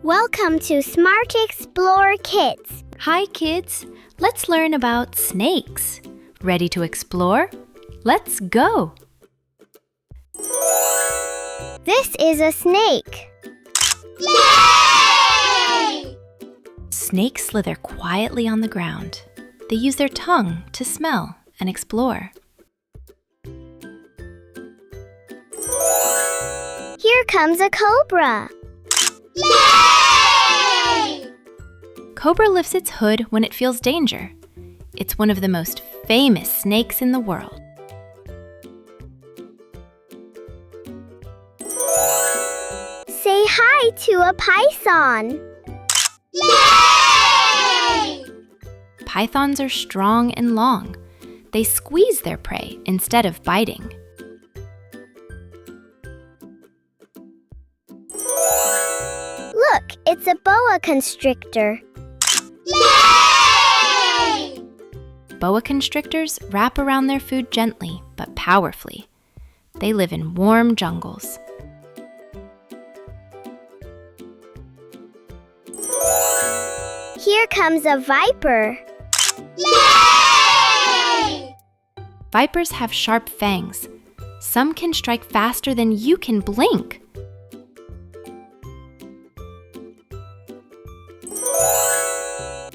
Welcome to Smart Explore Kids. Hi kids, let's learn about snakes. Ready to explore? Let's go! This is a snake. Yay! Snakes slither quietly on the ground. They use their tongue to smell and explore. Here comes a cobra. Yay! Cobra lifts its hood when it feels danger. It's one of the most famous snakes in the world. Say hi to a python. Yay! Pythons are strong and long. They squeeze their prey instead of biting. Look, it's a boa constrictor. Yay! Boa constrictors wrap around their food gently but powerfully. They live in warm jungles. Here comes a viper. Yay! Vipers have sharp fangs. Some can strike faster than you can blink.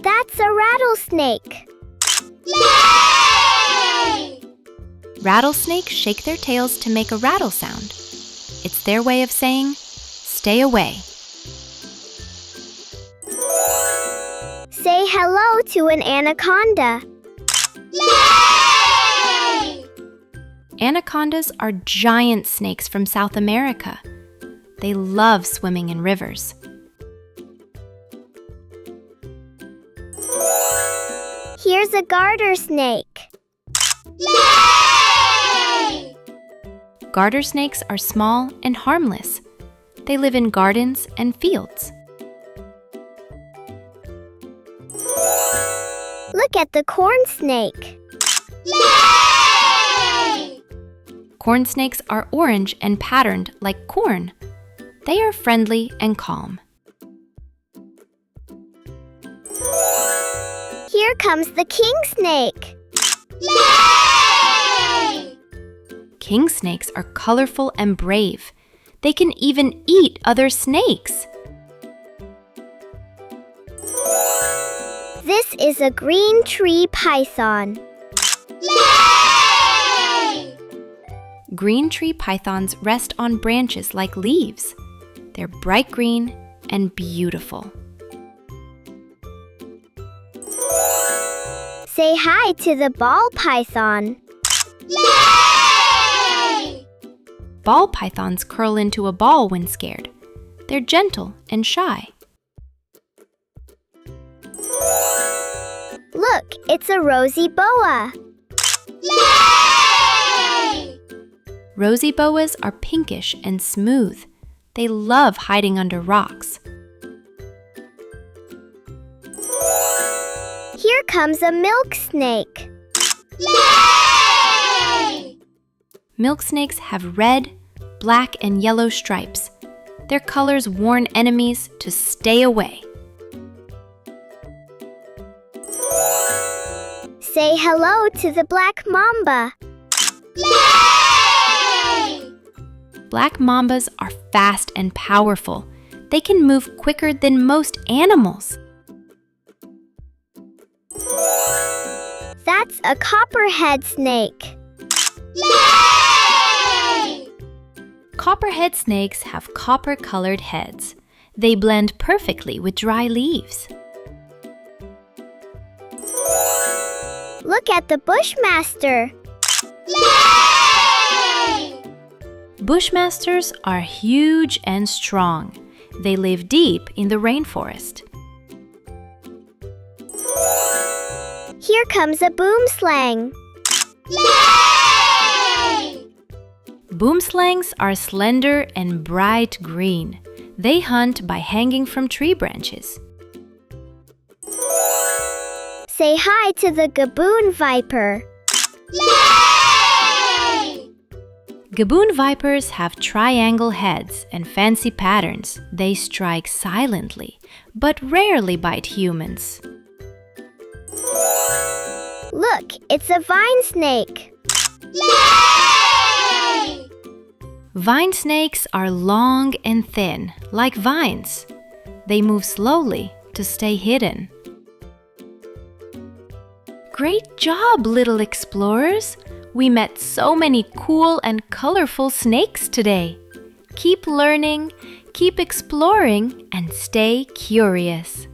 That's a rattlesnake. Yay! Rattlesnakes shake their tails to make a rattle sound. It's their way of saying, stay away. Say hello to an anaconda. Yay! Anacondas are giant snakes from South America. They love swimming in rivers. Here's a garter snake. Yay! Garter snakes are small and harmless. They live in gardens and fields. Look at the corn snake. Yay! Corn snakes are orange and patterned like corn. They are friendly and calm. Here comes the king snake. Yay! King snakes are colorful and brave. They can even eat other snakes. This is a green tree python. Yay! Green tree pythons rest on branches like leaves. They're bright green and beautiful. Say hi to the ball python. Yay! Ball pythons curl into a ball when scared. They're gentle and shy. Look, it's a rosy boa. Yay! Rosy boas are pinkish and smooth. They love hiding under rocks. Here comes a milk snake. Yay! Milk snakes have red, black, and yellow stripes. Their colors warn enemies to stay away. Say hello to the black mamba. Yay! Black mambas are fast and powerful. They can move quicker than most animals. That's a copperhead snake. Yay! Copperhead snakes have copper-colored heads. They blend perfectly with dry leaves. Look at the bushmaster. Yay! Bushmasters are huge and strong. They live deep in the rainforest. Here comes a boomslang. Yay! Boomslangs are slender and bright green. They hunt by hanging from tree branches. Say hi to the gaboon viper. Yay! Gaboon vipers have triangle heads and fancy patterns. They strike silently, but rarely bite humans. Look, it's a vine snake. Yay! Vine snakes are long and thin, like vines. They move slowly to stay hidden. Great job, little explorers! We met so many cool and colorful snakes today. Keep learning, keep exploring, and stay curious.